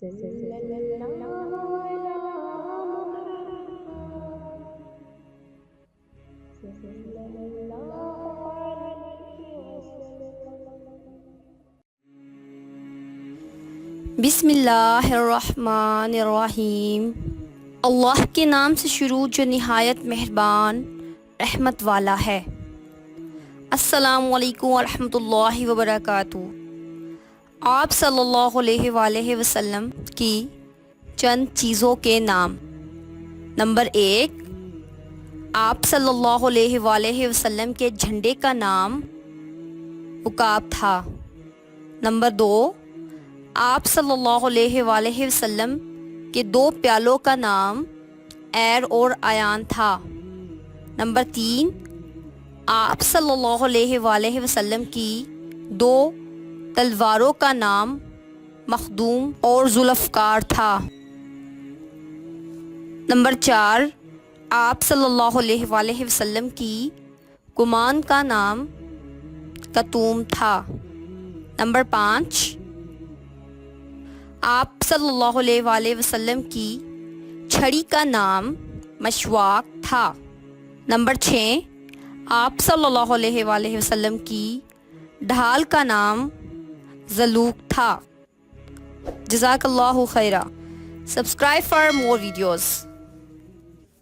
صلی اللہ علی محمد صلی اللہ علیہ وسلم۔ بسم اللہ الرحمن الرحیم۔ اللہ کے نام سے شروع جو نہایت مہربان رحمت والا ہے۔ السلام علیکم ورحمۃ اللہ وبرکاتہ۔ آپ صلی اللہ علیہ وآلہ وسلم کی چند چیزوں کے نام۔ نمبر 1، آپ صلی اللہ علیہ وآلہ وسلم کے جھنڈے کا نام عقاب تھا۔ نمبر 2، آپ صلی اللہ علیہ وآلہ وسلم کے 2 پیالوں کا نام عیر اور عیان تھا۔ نمبر 3، آپ صلی اللہ علیہ وآلہ وسلم کی 2 تلواروں کا نام مخدوم اور ذوالفقار تھا۔ نمبر 4، آپ صلی اللہ علیہ وآلہ وسلم کی کمان کا نام کتوم تھا۔ نمبر 5، آپ صلی اللہ علیہ وآلہ وسلم کی چھڑی کا نام مشواک تھا۔ نمبر 6، آپ صلی اللہ علیہ وآلہ وسلم کی ڈھال کا نام ذلوق تھا۔ جزاک اللہ خیرہ۔ Subscribe for more videos.